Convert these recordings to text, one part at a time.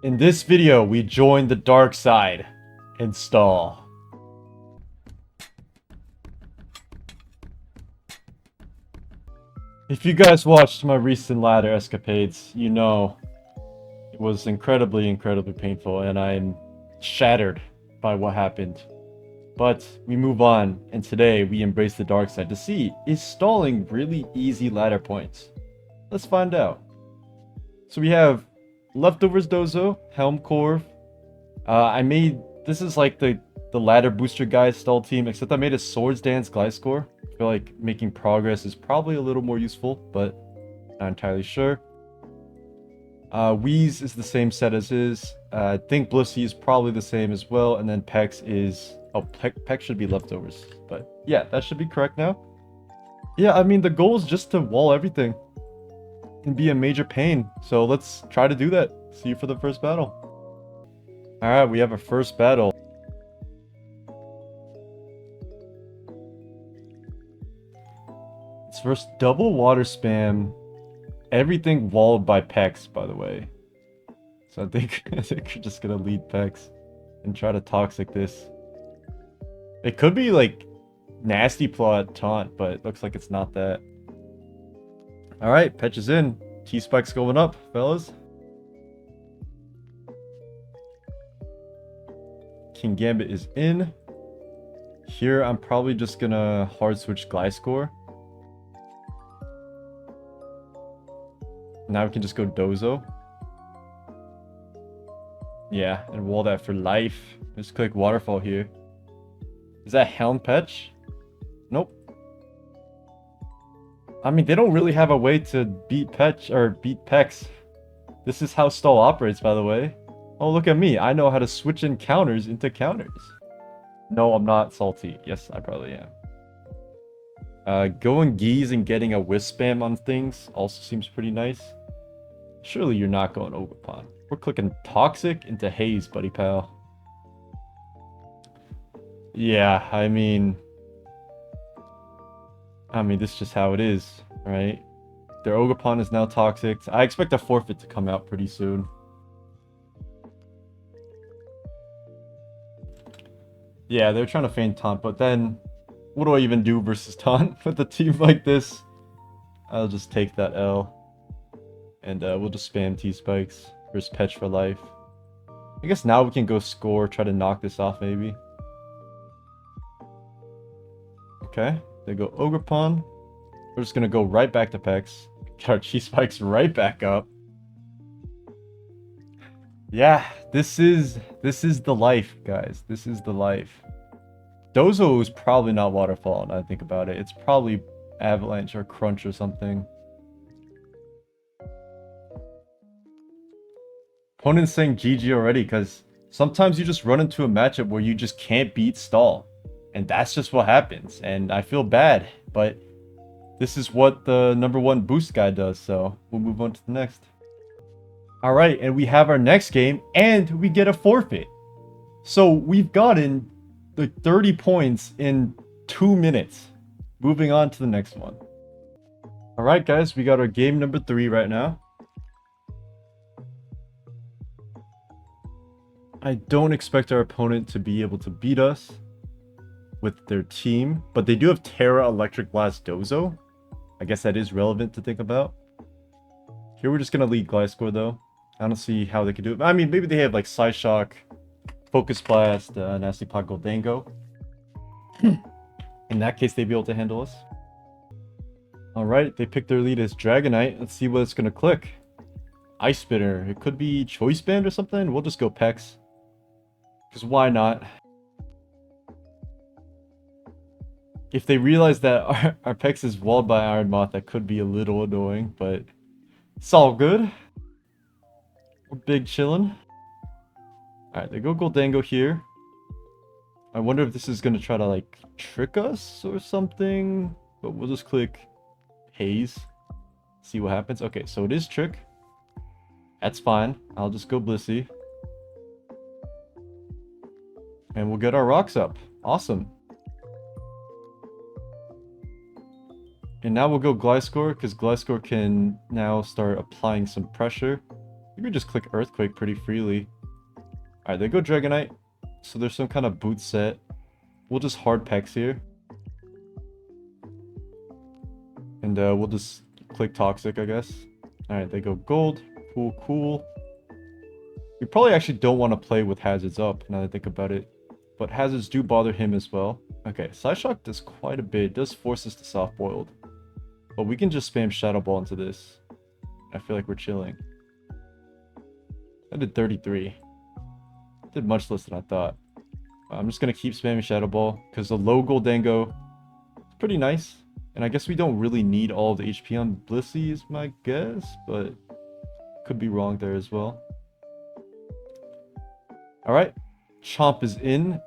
In this video, we join the dark side. Install. If you guys watched my recent ladder escapades, you know it was incredibly painful and I'm shattered by what happened. But we move on, and today we embrace the dark side to see, is stalling really easy ladder points? Let's find out. So we have Leftovers Dozo, Helm Corv. This is like the ladder booster guy stall team, except I made a Swords Dance Gliscor. I feel like making progress is probably a little more useful, but not entirely sure. Wheeze is the same set as his. I think Blissey is probably the same as well, and then Pex is... Oh, Pex should be Leftovers, but yeah, that should be correct now. Yeah, I mean, the goal is just to wall everything and be a major pain, so let's try to do that. See you for the first battle. Alright, we have our first battle. It's first double water spam. Everything walled by Pex, by the way. So I think we're just gonna lead Pex and try to toxic this. It could be like nasty plot taunt, but it looks like it's not that. Alright, Petch is in. T-Spike's going up, fellas. King Gambit is in. Here, I'm probably just gonna hard switch Gliscor. Now we can just go Dozo. Yeah, and wall that for life. Just click Waterfall here. Is that Helm Petch? Nope. I mean, they don't really have a way to beat Petch or beat Pex. This is how stall operates, by the way. Oh, look at me. I know how to switch in counters into counters. No, I'm not salty. Yes, I probably am. Going Geese and getting a Wisp spam on things also seems pretty nice. Surely you're not going Ogerpon. We're clicking Toxic into Haze, buddy pal. Yeah, I mean, this is just how it is, right? Their Ogerpon is now Toxic. I expect a forfeit to come out pretty soon. Yeah, they're trying to feign taunt, but then what do I even do versus taunt with a team like this? I'll just take that L. And we'll just spam T-Spikes versus Petch for life. I guess now we can go score, try to knock this off maybe. Okay, they go Ogerpon. We're just gonna go right back to Pex. Get our T-Spikes right back up. Yeah, this is the life, guys. This is the life. Dozo is probably not Waterfall, now I think about it. It's probably Avalanche or Crunch or something. Opponent's saying GG already, because sometimes you just run into a matchup where you just can't beat stall. And that's just what happens. And I feel bad, but this is what the #1 boost guy does, so we'll move on to the next. Alright, and we have our next game, and we get a forfeit. So we've gotten like 30 points in 2 minutes. Moving on to the next one. Alright guys, we got our game number 3 right now. I don't expect our opponent to be able to beat us with their team, but they do have Terra, Electric Blast, Dozo. I guess that is relevant to think about. Here we're just going to lead Gliscor though. I don't see how they could do it. I mean, maybe they have like Psyshock, Focus Blast, Nasty Pot, Goldango. In that case, they'd be able to handle us. Alright, they picked their lead as Dragonite. Let's see what it's going to click. Ice Spinner. It could be Choice Band or something. We'll just go Pex. Because why not? If they realize that our Pex is walled by Iron Moth, that could be a little annoying, but it's all good. We're big chillin'. Alright, they go Goldango here. I wonder if this is going to try to like trick us or something, but we'll just click Haze. See what happens. Okay, so it is trick. That's fine. I'll just go Blissey. And we'll get our rocks up. Awesome. And now we'll go Gliscor, because Gliscor can now start applying some pressure. Maybe just click Earthquake pretty freely. Alright, they go Dragonite. So there's some kind of boot set. We'll just hard Pex here. And we'll just click Toxic, I guess. Alright, they go Gold. Cool, cool. We probably actually don't want to play with Hazards up, now that I think about it. But Hazards do bother him as well. Okay, Psyshock does quite a bit. It does force us to Soft Boiled. But we can just spam Shadow Ball into this. I feel like we're chilling. I did 33. Did much less than I thought. I'm just going to keep spamming Shadow Ball, because the low Goldango is pretty nice. And I guess we don't really need all of the HP on Blissey is my guess, but could be wrong there as well. Alright, Chomp is in.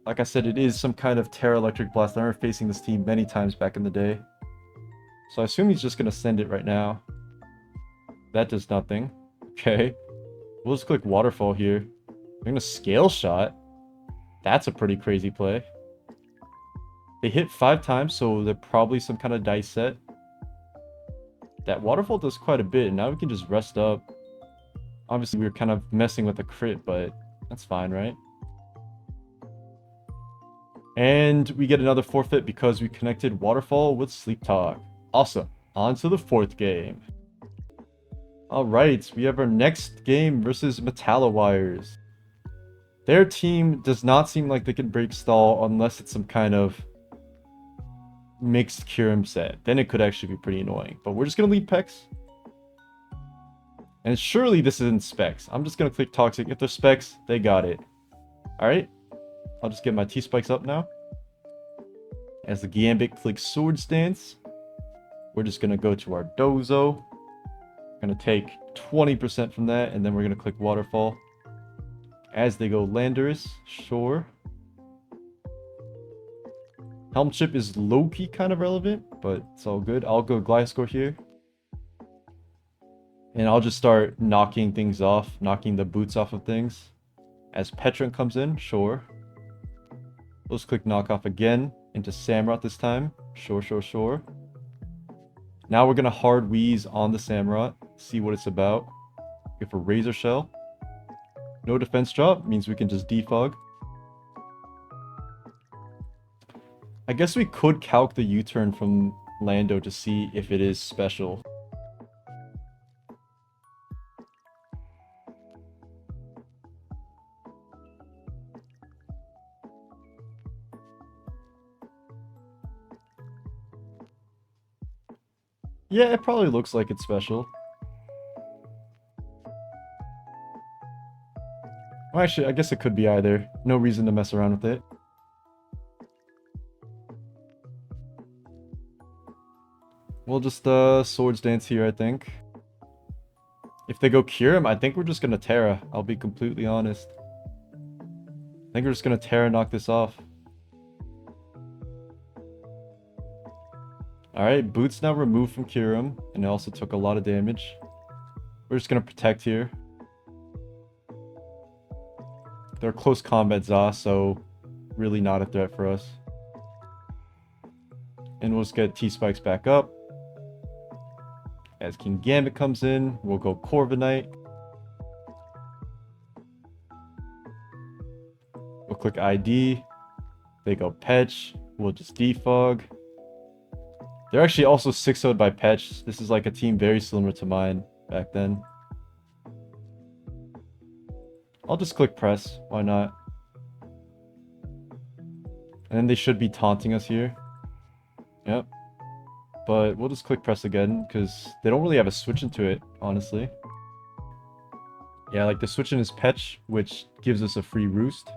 Like I said, it is some kind of Terra Electric Blast. I remember facing this team many times back in the day. So I assume he's just going to send it right now. That does nothing. Okay. We'll just click Waterfall here. We're going to Scale Shot. That's a pretty crazy play. They hit 5 times, so they're probably some kind of dice set. That Waterfall does quite a bit, and now we can just rest up. Obviously, we were kind of messing with the crit, but that's fine, right? And we get another forfeit because we connected Waterfall with Sleep Talk. Awesome. On to the 4th game. Alright, we have our next game versus Metallowires. Their team does not seem like they can break stall unless it's some kind of mixed Kyurem set. Then it could actually be pretty annoying. But we're just going to lead Pex. And surely this isn't Specs. I'm just going to click Toxic. If they're Specs, they got it. Alright. I'll just get my T-Spikes up now. As the Gambit clicks Swords Dance. We're just going to go to our Dozo. Going to take 20% from that. And then we're going to click Waterfall. As they go Landorus. Sure. Helm Chip is low-key kind of relevant, but it's all good. I'll go Gliscor here. And I'll just start knocking things off, knocking the boots off of things. As Petron comes in, sure. Let's click Knock Off again into Samurott this time. Sure, sure, sure. Now we're going to hard Wheeze on the Samurott, see what it's about. Go for Razor Shell. No defense drop, means we can just defog. I guess we could calc the U-turn from Lando to see if it is special. Yeah, it probably looks like it's special. Well, actually, I guess it could be either. No reason to mess around with it. We'll just Swords Dance here, I think. If they go Kyurem, I think we're just going to Terra. I'll be completely honest. I think we're just going to Terra knock this off. Alright, Boots now removed from Kyurem, and it also took a lot of damage. We're just going to Protect here. They're close combat Za, so really not a threat for us. And we'll just get T-Spikes back up. As King Gambit comes in, we'll go Corviknight. We'll click ID. They go Petch. We'll just defog. They're actually also 6-0'd by Petch. This is like a team very similar to mine back then. I'll just click Press. Why not? And then they should be taunting us here. Yep. But we'll just click Press again, because they don't really have a switch into it, honestly. Yeah, like the switch in is Petch, which gives us a free Roost.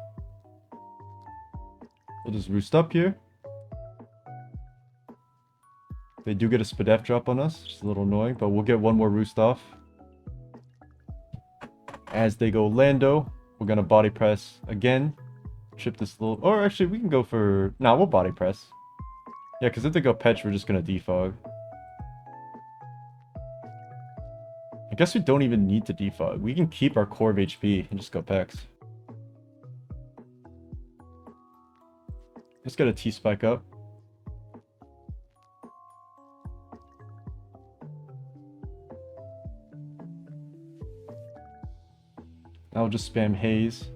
We'll just Roost up here. They do get a Spadef drop on us, which is a little annoying, but we'll get one more Roost off. As they go Lando, we're going to Body Press again. Chip this little... Or actually, we can go for... Nah, we'll Body Press. Yeah, because if they go Petch, we're just going to defog. I guess we don't even need to defog. We can keep our core of HP and just go Pex. Let's get a T-Spike up. I'll just spam haze.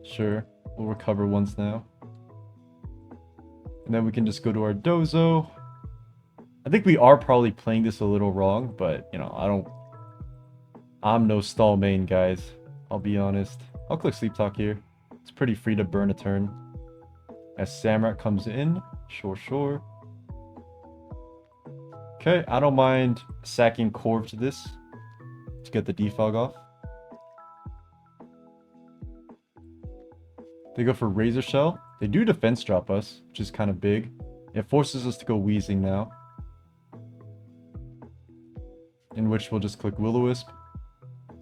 Sure, we'll recover once now. And then we can just go to our dozo. I think we are probably playing this a little wrong, but, you know, I'm no stall main, guys. I'll be honest. I'll click Sleep Talk here. It's pretty free to burn a turn. As Samrat comes in. Sure. Okay, I don't mind sacking Corv to this to get the defog off. They go for Razor Shell. They do defense drop us, which is kind of big. It forces us to go Wheezing now. In which we'll just click Will-O-Wisp.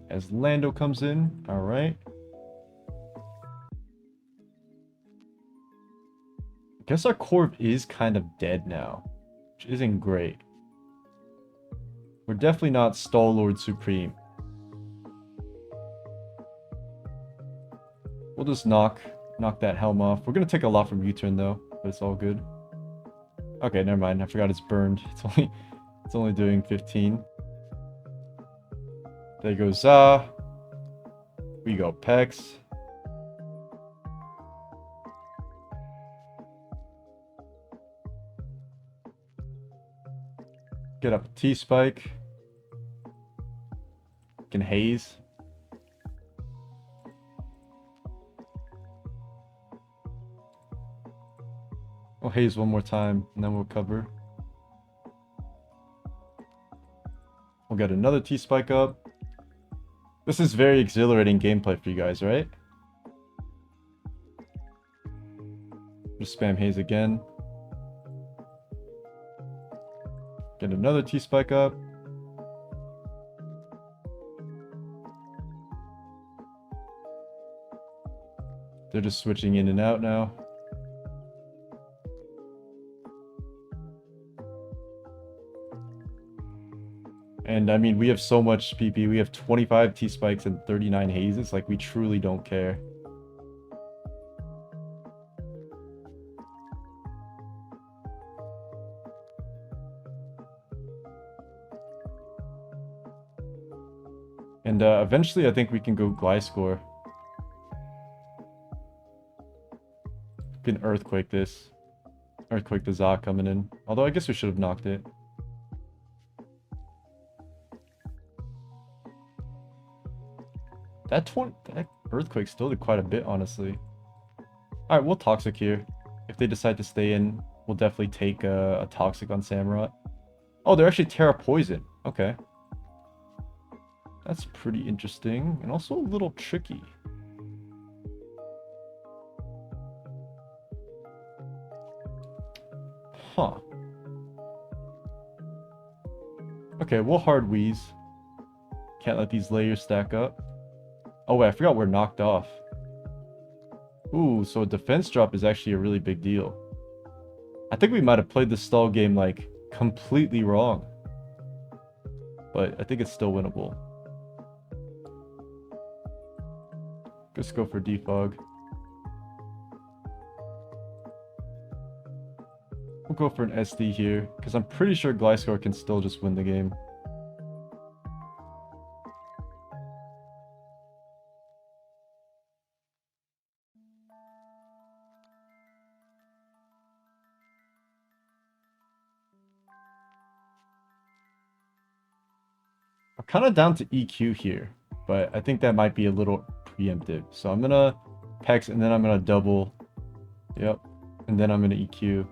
As Lando comes in. Alright. I guess our Corv is kind of dead now, which isn't great. We're definitely not Stall Lord Supreme. We'll just knock that helm off. We're gonna take a lot from U-turn though, but it's all good. Okay, never mind. I forgot it's burned. It's only doing 15. There goes Za. We go Pex. Get up T-Spike. Can haze. We'll haze one more time, and then we'll cover. We'll get another T-Spike up. This is very exhilarating gameplay for you guys, right? Just spam haze again. Get another T-Spike up. They're just switching in and out now. And I mean, we have so much PP. We have 25 T-Spikes and 39 hazes. Like, we truly don't care. And eventually, I think we can go Gliscor. We can Earthquake this. Earthquake the Za coming in. Although, I guess we should have knocked it. That Earthquake still did quite a bit, honestly. Alright, we'll Toxic here. If they decide to stay in, we'll definitely take a Toxic on Samurott. Oh, they're actually Terra Poison. Okay. That's pretty interesting, and also a little tricky. Huh. Okay, we'll hard Wheeze. Can't let these layers stack up. Oh wait, I forgot we're knocked off. Ooh, so a defense drop is actually a really big deal. I think we might have played the stall game, like, completely wrong. But I think it's still winnable. Just go for defog. We'll go for an SD here, because I'm pretty sure Gliscor can still just win the game. I'm kind of down to EQ here, but I think that might be a little preemptive. So I'm gonna Pex and then I'm gonna double. Yep. And then I'm gonna EQ.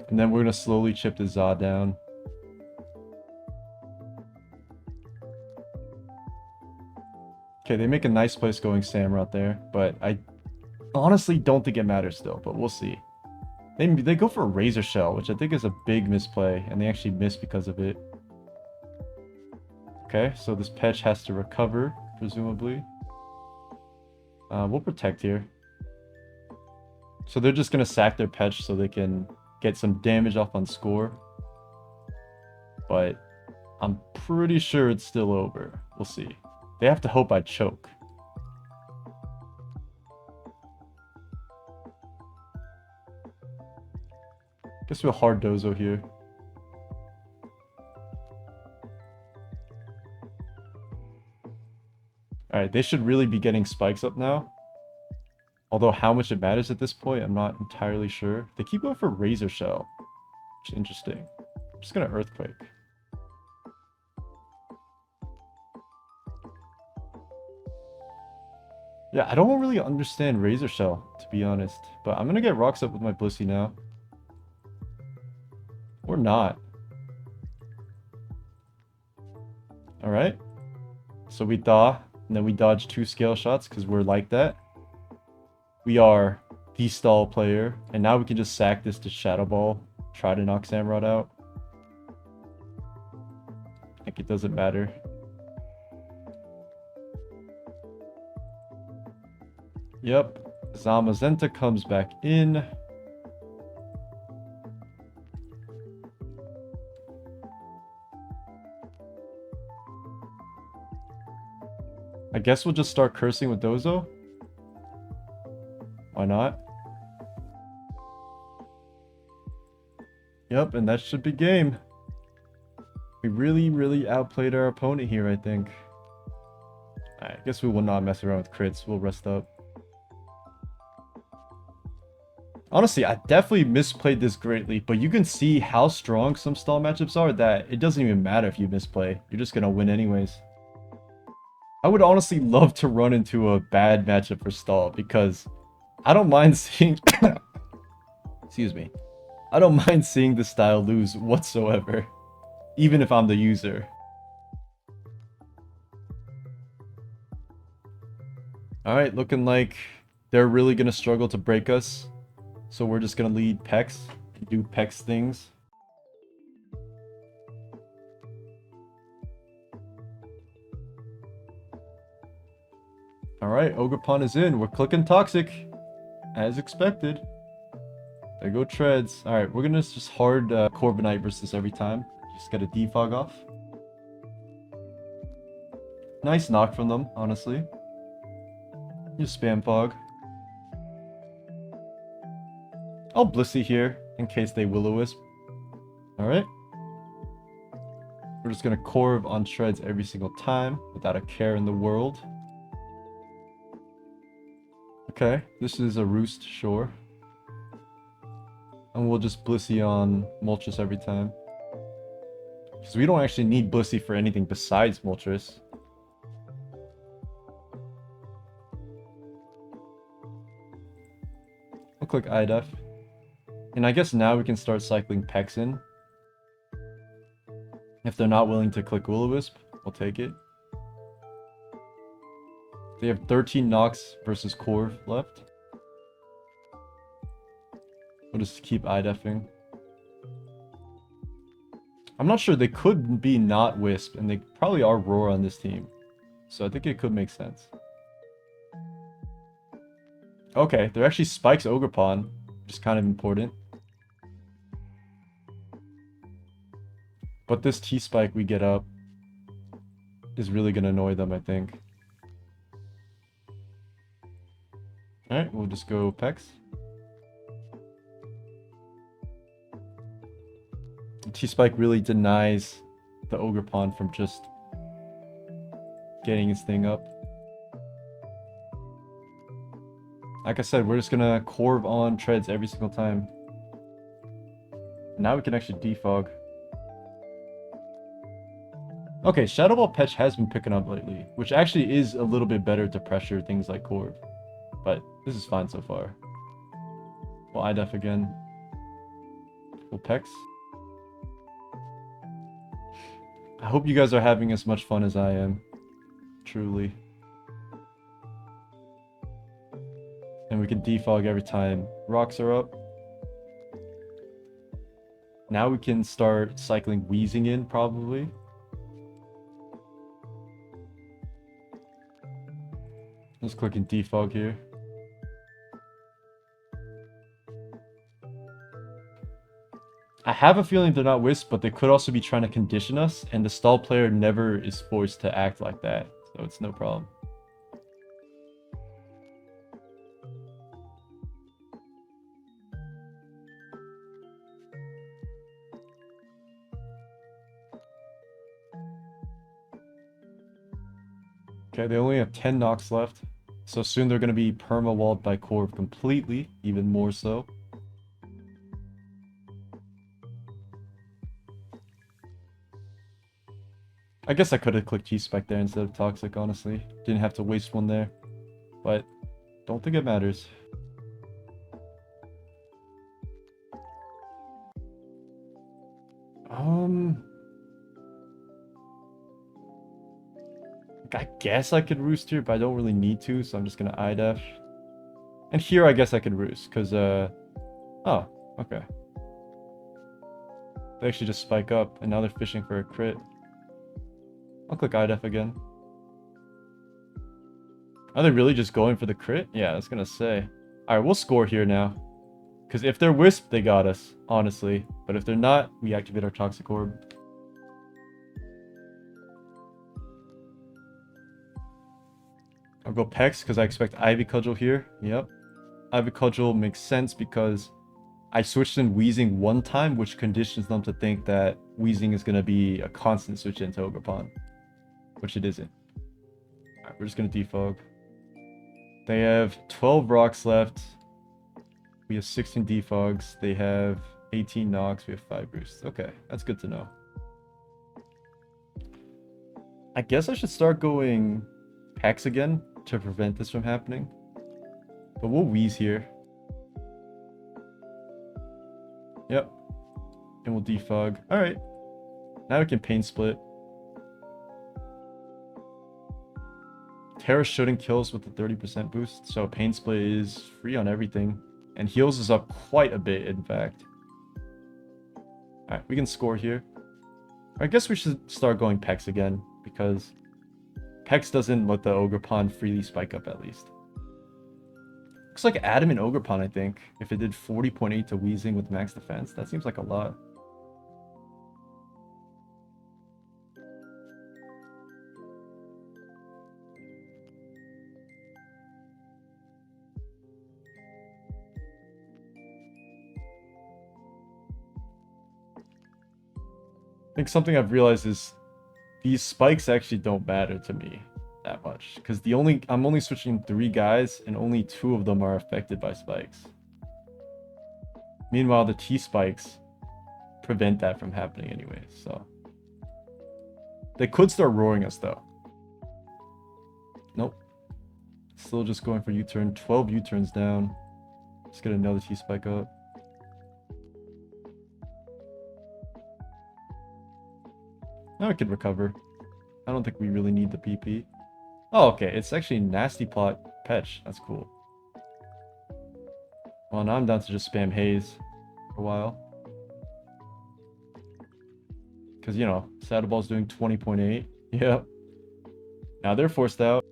And then we're gonna slowly chip the Za down. Okay, they make a nice place going Samurott there, but I honestly don't think it matters still, but we'll see. They go for a Razor Shell, which I think is a big misplay, and they actually miss because of it. Okay, so this Petch has to recover, presumably. We'll protect here. So they're just going to sack their Petch so they can get some damage off on score. But I'm pretty sure it's still over. We'll see. They have to hope I choke. Guess we'll hard dozo here. Alright, they should really be getting spikes up now. Although how much it matters at this point, I'm not entirely sure. They keep going for Razor Shell, which is interesting. I'm just gonna Earthquake. Yeah, I don't really understand Razor Shell, to be honest. But I'm gonna get rocks up with my Blissey now. Or not. Alright. So we thaw, and then we dodge 2 scale shots because we're like that. We are the stall player, and now we can just sack this to Shadow Ball, try to knock Samurott out. Like it doesn't matter. Yep. Zamazenta comes back in. I guess we'll just start cursing with Dozo. Why not? Yep, and that should be game. We really outplayed our opponent here, I think. I guess we will not mess around with crits. We'll rest up. Honestly, I definitely misplayed this greatly, but you can see how strong some stall matchups are that it doesn't even matter if you misplay. You're just gonna win anyways. I would honestly love to run into a bad matchup for stall because I don't mind seeing... Excuse me. I don't mind seeing the style lose whatsoever, even if I'm the user. Alright, looking like they're really gonna struggle to break us. So we're just gonna lead Pex and do Pex things. Alright, Ogerpon is in. We're clicking Toxic. As expected. There go Treads. Alright, we're gonna just hard Corviknight versus every time. Just get a defog off. Nice knock from them, honestly. Just spam fog. I'll Blissey here in case they Will-O-Wisp. Alright. We're just gonna Corv on Shreds every single time without a care in the world. Okay, this is a Roost, sure. And we'll just Blissey on Moltres every time. Because we don't actually need Blissey for anything besides Moltres. I'll click IDEF. And I guess now we can start cycling Pex in. If they're not willing to click Will-O-Wisp, we'll take it. They have 13 knocks versus Corv left. We'll just keep IDEFing. I'm not sure, they could be not Wisp, and they probably are Roar on this team. So I think it could make sense. Okay, they're actually Spikes Ogerpon, which is kind of important. But this T-Spike we get up is really going to annoy them, I think. Alright, we'll just go Pex. T-Spike really denies the Ogerpon from just getting his thing up. Like I said, we're just gonna Corv on Treads every single time. Now we can actually defog. Okay, Shadow Ball Petch has been picking up lately, which actually is a little bit better to pressure things like Corv. But this is fine so far. We'll IDEF again. We'll Pex. I hope you guys are having as much fun as I am. Truly. And we can defog every time rocks are up. Now we can start cycling Wheezing in, probably. Just clicking defog here. I have a feeling they're not Wisp, but they could also be trying to condition us, and the stall player never is forced to act like that, so it's no problem. Okay, they only have 10 knocks left. So soon they're going to be perma-walled by Corv completely, even more so. I guess I could have clicked G-Spec there instead of Toxic, honestly. Didn't have to waste one there. But don't think it matters. I guess I could roost here, but I don't really need to, so I'm just gonna IDEF. And here I guess I could roost, because, oh, okay. They actually just spike up, and now they're fishing for a crit. I'll click IDEF again. Are they really just going for the crit? Yeah, I was gonna say. Alright, we'll score here now. Because if they're Wisp, they got us, honestly. But if they're not, we activate our Toxic Orb. I'll go Pex, because I expect Ivy Cudgel here. Yep. Ivy Cudgel makes sense because I switched in Wheezing one time, which conditions them to think that Wheezing is going to be a constant switch into Ogerpon. Which it isn't. Alright, we're just going to defog. They have 12 rocks left. We have 16 defogs. They have 18 knocks. We have 5 roosts. Okay, that's good to know. I guess I should start going Pex again to prevent this from happening. But we'll Wheeze here. Yep. And we'll defog. Alright. Now we can Pain Split. Terra shouldn't kill us with the 30% boost, so Pain Split is free on everything. And heals us up quite a bit, in fact. Alright, we can score here. I guess we should start going Pex again, because Pex doesn't let the Ogerpon freely spike up at least. Looks like Adam and Ogerpon, I think. If it did 40.8 to Wheezing with max defense, that seems like a lot. I think something I've realized is these spikes actually don't matter to me that much, because I'm only switching 3 guys and only 2 of them are affected by spikes. Meanwhile, the T spikes prevent that from happening anyway, so they could start roaring us though. Nope. Still just going for U-turn. 12 U-turns down. Just get another T spike up. Now we can recover. I don't think we really need the PP. Oh, okay. It's actually Nasty Plot Petch. That's cool. Well, now I'm down to just spam Haze for a while. Because, you know, Saddle Ball's doing 20.8. Yep. Now they're forced out.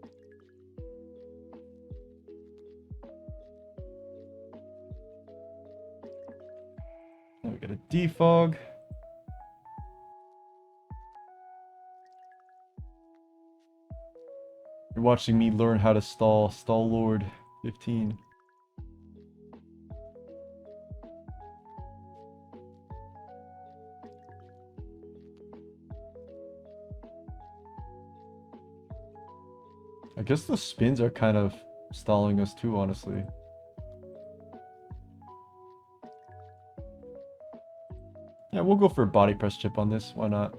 Now we got a defog. You're watching me learn how to stall. Stall Lord 15. I guess the spins are kind of stalling us too, honestly. Yeah, we'll go for a body press chip on this. Why not?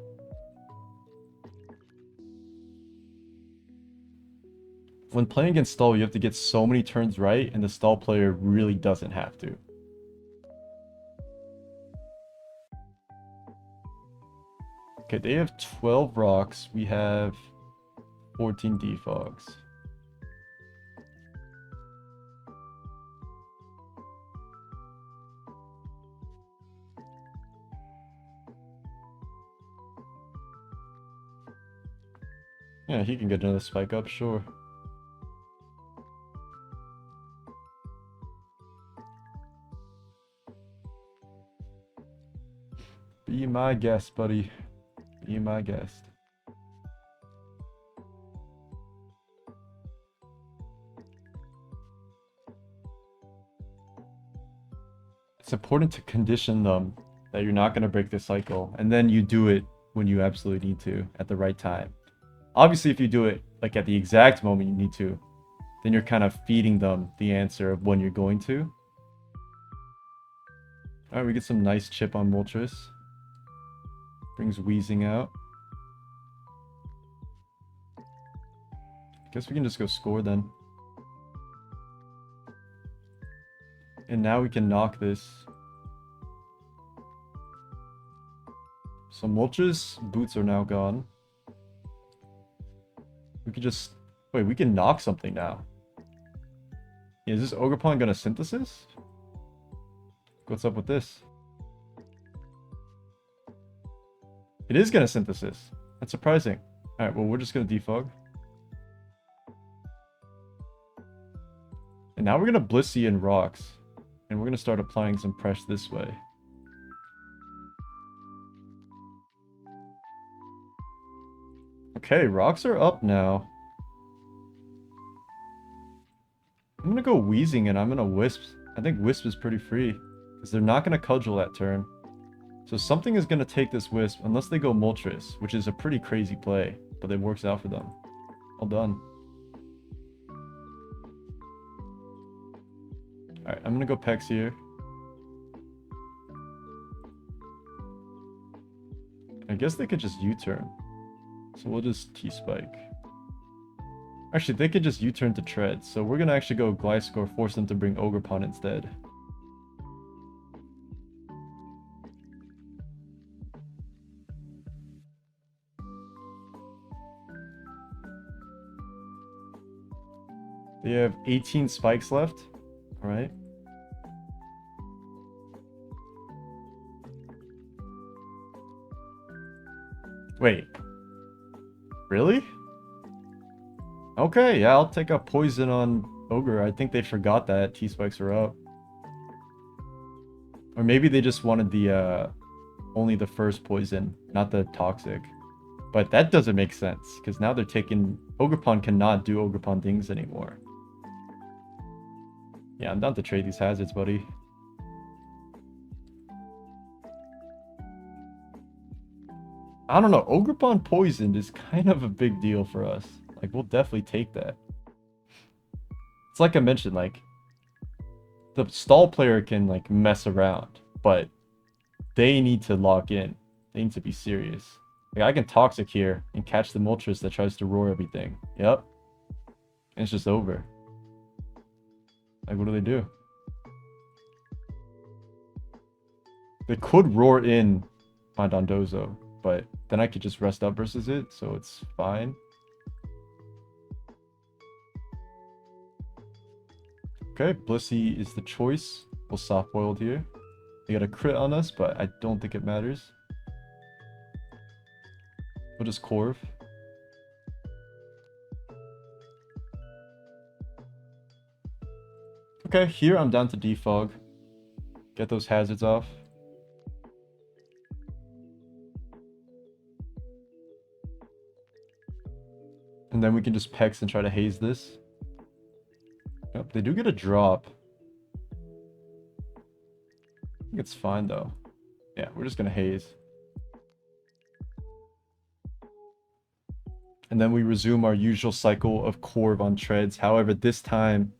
When playing against stall, you have to get so many turns right, and the stall player really doesn't have to. Okay, they have 12 rocks. We have 14 defogs. Yeah, he can get another spike up, sure. Be my guest, buddy. Be my guest. It's important to condition them that you're not going to break the cycle, and then you do it when you absolutely need to at the right time. Obviously, if you do it like at the exact moment you need to, then you're kind of feeding them the answer of when you're going to. Alright, we get some nice chip on Moltres. Brings Wheezing out. Guess we can just go score then. And now we can knock this. So Moltres' boots are now gone. We could just... Wait, we can knock something now. Yeah, is this Ogerpon gonna Synthesis? What's up with this? It is gonna Synthesis. That's surprising. Alright, well, we're just gonna defog. And now we're gonna Blissey and Rocks. And we're gonna start applying some pressure this way. Okay, Rocks are up now. I'm gonna go Wheezing and I'm gonna Wisp. I think Wisp is pretty free. Because they're not gonna Cudgel that turn. So something is gonna take this Wisp unless they go Moltres, which is a pretty crazy play. But it works out for them. All done. Alright, I'm gonna go Pex here. I guess they could just U-turn. So we'll just T-Spike. Actually, they could just U-turn to Tread. So we're gonna actually go Gliscor, force them to bring Ogerpon instead. They have 18 spikes left. Alright. Wait. Really? Okay, yeah, I'll take a poison on Ogre. I think they forgot that T-Spikes are up. Or maybe they just wanted the, only the first poison, not the toxic. But that doesn't make sense, because now they're taking... Ogerpon cannot do Ogerpon things anymore. Yeah, I'm down to trade these hazards, buddy. I don't know, Ogerpon poisoned is kind of a big deal for us. Like, we'll definitely take that. It's like I mentioned, like, the stall player can, like, mess around, but they need to lock in. They need to be serious. Like, I can Toxic here and catch the Moltres that tries to roar everything. Yep. And it's just over. Like, what do they do? They could roar in my Dondozo, but then I could just rest up versus it, so it's fine. Okay, Blissey is the choice. We'll soft-boiled here. They got a crit on us, but I don't think it matters. We'll just Corv. Okay, here I'm down to defog. Get those hazards off. And then we can just Pex and try to haze this. Yep, they do get a drop. I think it's fine though. Yeah, we're just gonna haze. And then we resume our usual cycle of Corv on treads. However, this time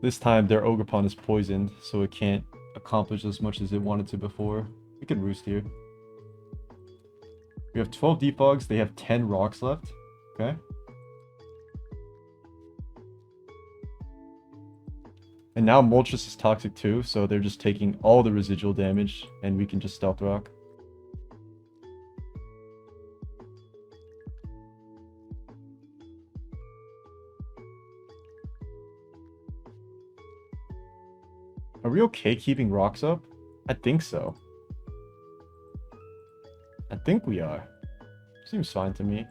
their Ogerpon is poisoned, so it can't accomplish as much as it wanted to before. We can Roost here. We have 12 defogs, they have 10 rocks left. Okay. And now Moltres is toxic too, so they're just taking all the residual damage, and we can just Stealth Rock. Are we okay keeping rocks up? I think so. I think we are. Seems fine to me.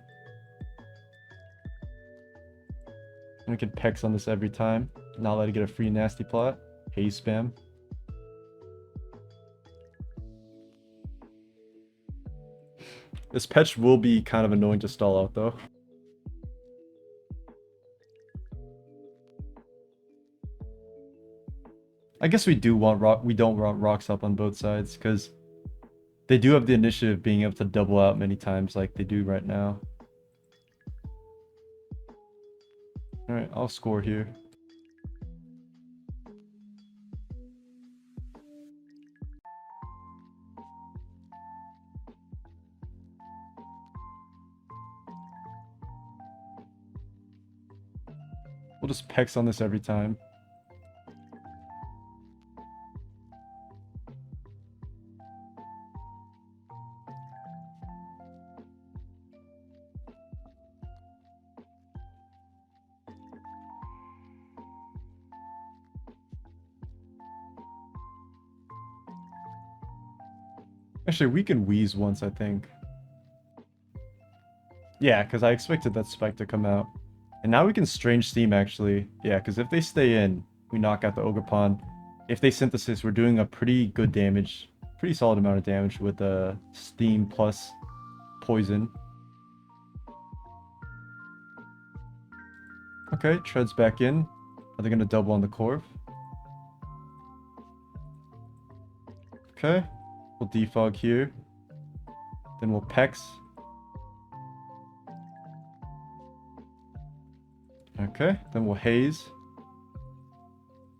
We can Pex on this every time. Not let it get a free nasty plot. Haze spam. This Petch will be kind of annoying to stall out though. I guess we don't want rocks up on both sides because they do have the initiative of being able to double out many times like they do right now. Alright, I'll score here. We'll just pex on this every time. Actually, we can wheeze once, I think. Yeah, because I expected that spike to come out. And now we can Strange Steam, actually. Yeah, because if they stay in, we knock out the Ogre Pawn. If they Synthesis, we're doing a pretty good damage. Pretty solid amount of damage with Steam plus Poison. Okay, Treads back in. Are they going to double on the Corv? Okay. We'll defog here. Then we'll Pex. Okay, then we'll Haze.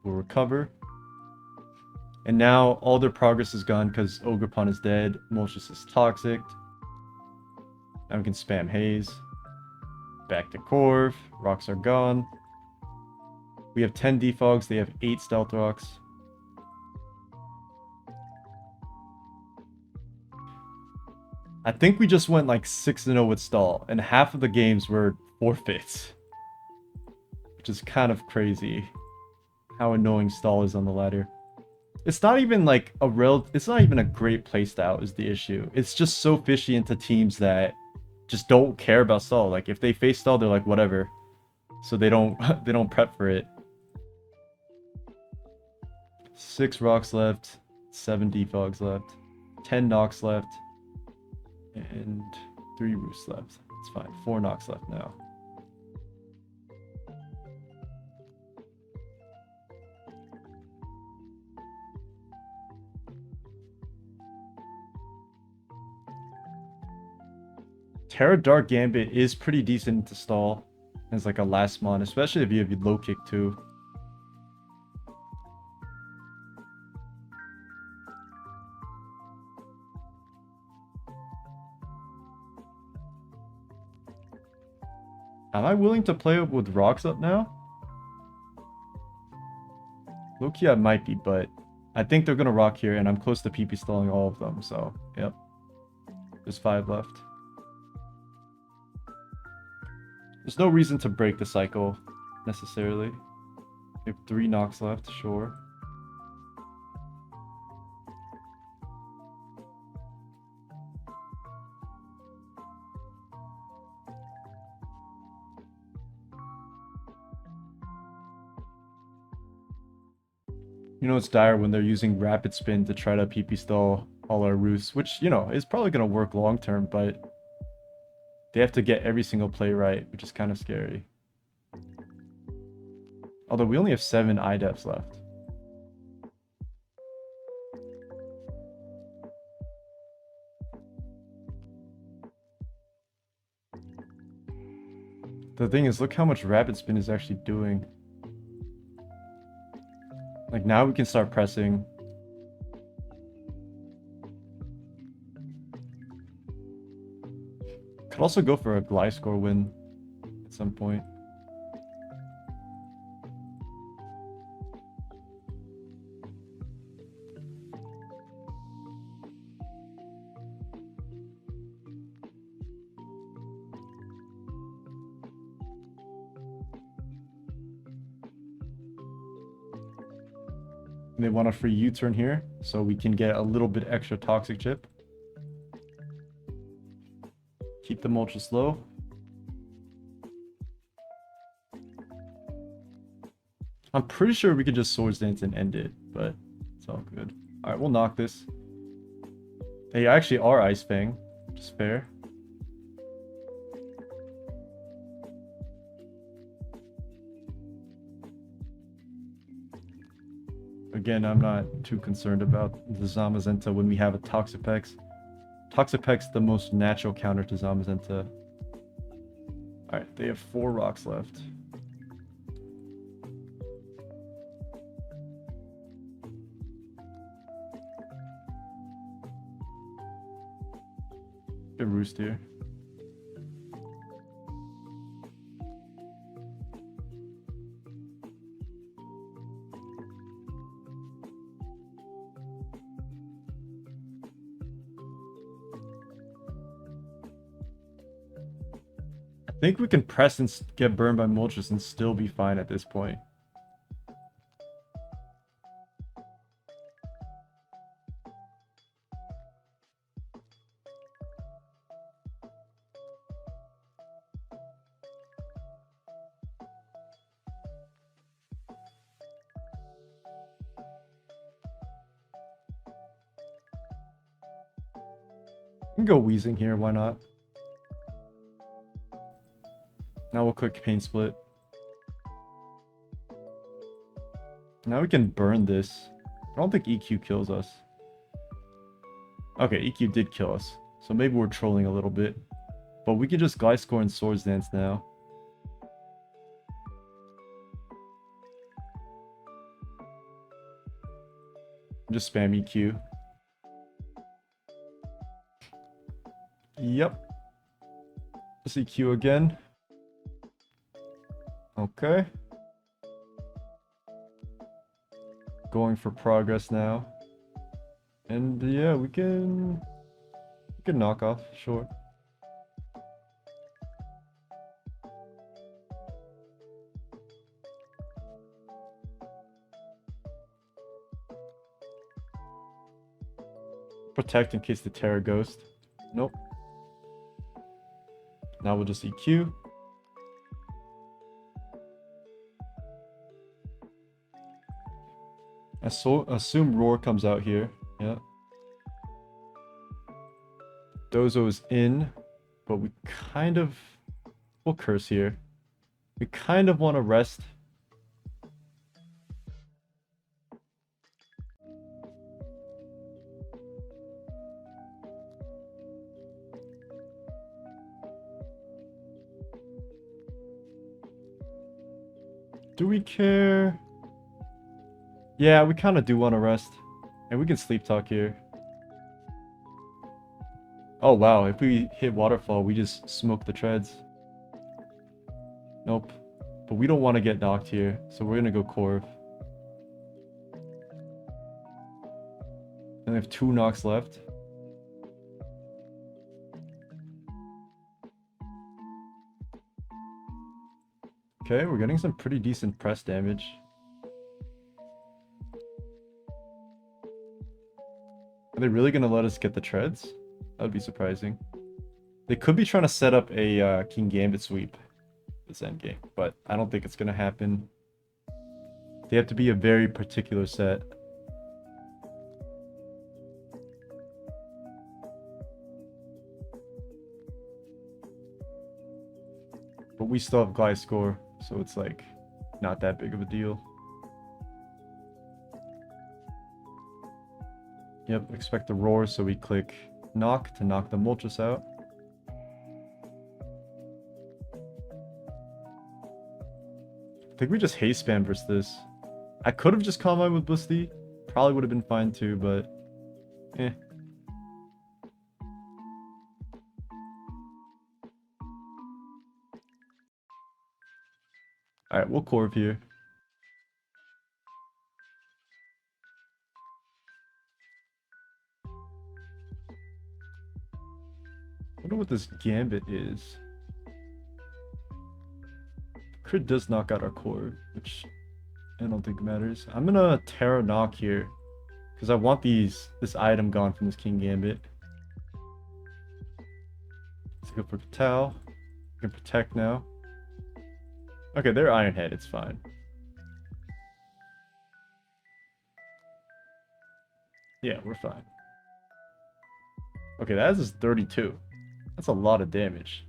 We'll recover. And now all their progress is gone because Ogre Pawn is dead. Moltres is toxic. Now we can spam Haze. Back to Corv. Rocks are gone. We have 10 defogs. They have 8 stealth rocks. I think we just went like 6-0 with stall, and half of the games were forfeits. Which is kind of crazy how annoying stall is on the ladder. It's not even like it's not even a great playstyle is the issue. It's just so fishy into teams that just don't care about stall. Like if they face stall, they're like whatever. So they don't they don't prep for it. 6 rocks left, 7 defogs left, 10 knocks left, and 3 roosts left. It's fine. 4 knocks left now. Terra Dark Gambit is pretty decent to stall as like a last mon, especially if you have low kick too. Am I willing to play with rocks up now? Low-key I might be, but I think they're gonna rock here, and I'm close to PP stalling all of them, so yep. There's 5 left. There's no reason to break the cycle, necessarily. We have 3 knocks left, sure. You know, it's dire when they're using rapid spin to try to PP stall all our roosts, which, you know, is probably going to work long term, but they have to get every single play right, which is kind of scary. Although we only have 7 IDEPs left. The thing is, look how much rapid spin is actually doing. Like now we can start pressing. Could also go for a Gliscor win at some point. And they want a free U-turn here, so we can get a little bit extra toxic chip. Keep them ultra slow. I'm pretty sure we could just Swords Dance and end it, but it's all good. Alright, we'll knock this. They actually are Ice Fang, which is fair. Again, I'm not too concerned about the Zamazenta when we have a Toxapex. Toxapex the most natural counter to Zamazenta. Alright, they have 4 rocks left. Good roost here. I think we can press and get burned by Moltres and still be fine at this point. We can go Wheezing here, why not? Now we'll click Pain Split. Now we can burn this. I don't think EQ kills us. Okay, EQ did kill us. So maybe we're trolling a little bit. But we can just Gliscor and Swords Dance now. Just spam EQ. Yep. Just EQ again. Okay. Going for progress now. And yeah, we can knock off, sure. Protect in case the Terra Ghost. Nope. Now we'll just EQ. Assume Roar comes out here. Yeah. Dozo's in, but we kind of... We'll curse here. We kind of want to rest. Do we care? Yeah, we kind of do want to rest. And we can sleep talk here. Oh wow, if we hit Waterfall, we just smoke the treads. Nope. But we don't want to get knocked here, so we're going to go Corv. And we have 2 knocks left. Okay, we're getting some pretty decent press damage. Are they really going to let us get the treads? That would be surprising. They could be trying to set up a King Gambit sweep this endgame, but I don't think it's going to happen. They have to be a very particular set. But we still have Gliscor, so it's like not that big of a deal. Yep, expect the Roar, so we click Knock to knock the Moltres out. I think we just haste spam versus this. I could have just combined with Blisty. Probably would have been fine too, but eh. Alright, we'll Corv here. I wonder what this Gambit is. Crit does knock out our core, which I don't think matters. I'm gonna Terra Knock here, because I want this item gone from this King Gambit. Let's go for Tau. We can protect now. Okay, they're Iron Head, it's fine. Yeah, we're fine. Okay, that is 32. That's a lot of damage.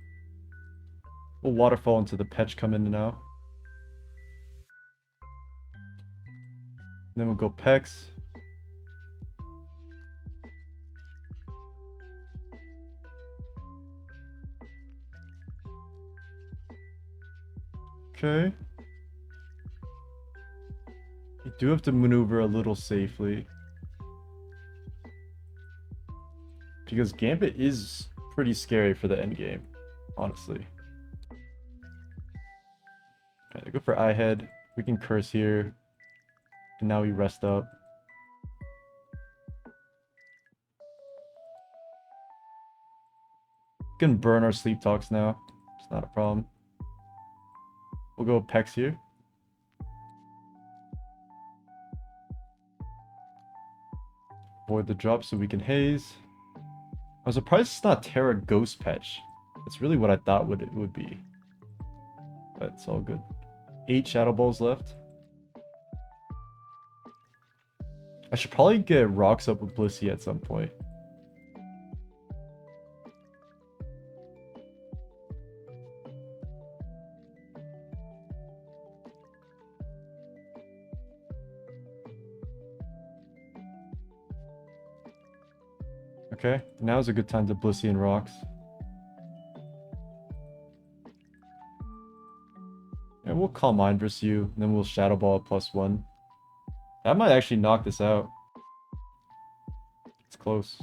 We'll Waterfall into the Petch come in now. Then we'll go Pex. Okay. You do have to maneuver a little safely. Because Gambit is pretty scary for the end game, honestly. Okay, go for eye head. We can curse here. And now we rest up. We can burn our sleep talks now. It's not a problem. We'll go Pex here. Avoid the drop so we can haze. I'm surprised it's not Terra Ghost Patch. That's really what I thought it would be. But it's all good. 8 Shadow Balls left. I should probably get rocks up with Blissey at some point. Okay, now's a good time to Blissey and rocks. And we'll Calm Mind versus you, and then we'll Shadow Ball at +1. That might actually knock this out. It's close.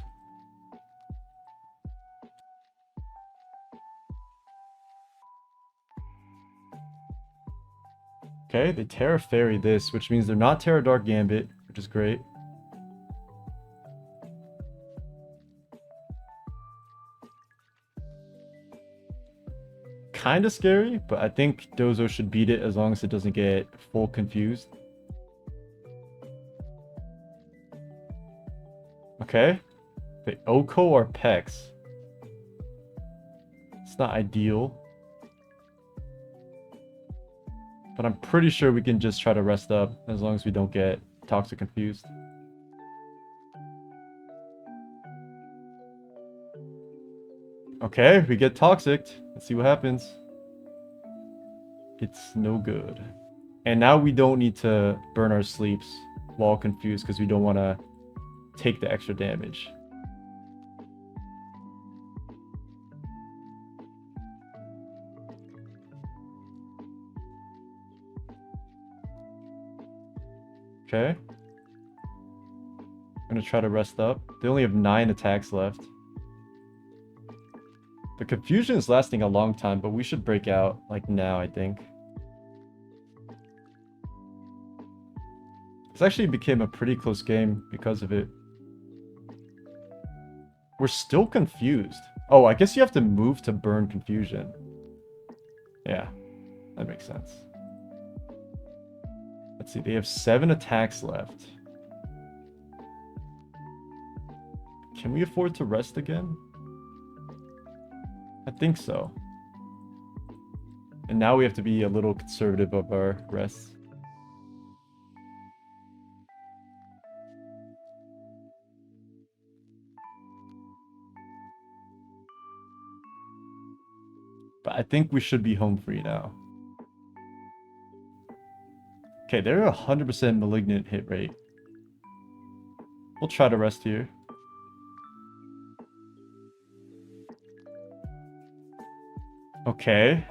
Okay, they Terra Fairy this, which means they're not Terra Dark Gambit, which is great. Kind of scary, but I think Dozo should beat it as long as it doesn't get full confused. Okay. The Oko or Pex. It's not ideal. But I'm pretty sure we can just try to rest up as long as we don't get Toxic confused. Okay, we get Toxic. Let's see what happens. It's no good. And now we don't need to burn our sleeps while confused because we don't want to take the extra damage. Okay. I'm gonna try to rest up. They only have 9 attacks left. The confusion is lasting a long time, but we should break out like now, I think. This actually became a pretty close game because of it. We're still confused. Oh, I guess you have to move to burn confusion. Yeah, that makes sense. Let's see, they have 7 attacks left. Can we afford to rest again? I think so. And now we have to be a little conservative of our rests. But I think we should be home free now. Okay, they're 100% malignant hit rate. We'll try to rest here. Okay.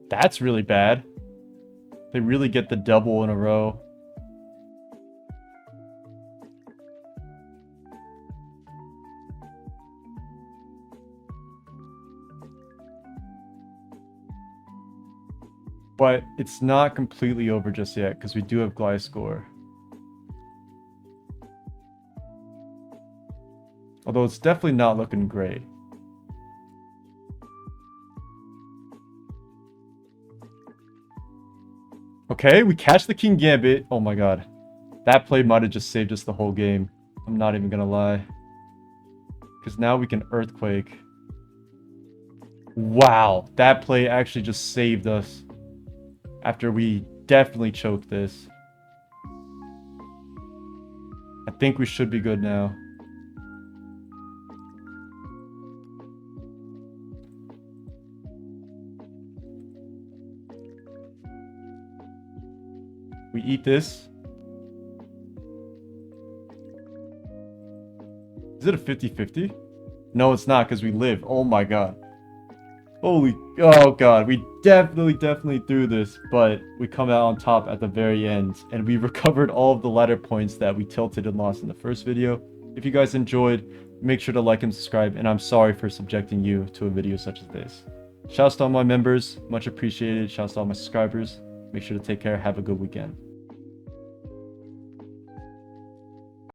That's really bad. They really get the double in a row. But it's not completely over just yet because we do have Gliscor. Although it's definitely not looking great. Okay, we catch the King Gambit. Oh my god. That play might have just saved us the whole game. I'm not even gonna lie. Because now we can Earthquake. Wow, that play actually just saved us. After we definitely choked this. I think we should be good now. We eat this. Is it a 50-50? No, it's not because we live. Oh my god. Holy, oh god, we definitely threw this, but we come out on top at the very end, and we recovered all of the ladder points that we tilted and lost in the first video. If you guys enjoyed, make sure to like and subscribe, and I'm sorry for subjecting you to a video such as this. Shouts to all my members, much appreciated. Shouts to all my subscribers. Make sure to take care. Have a good weekend.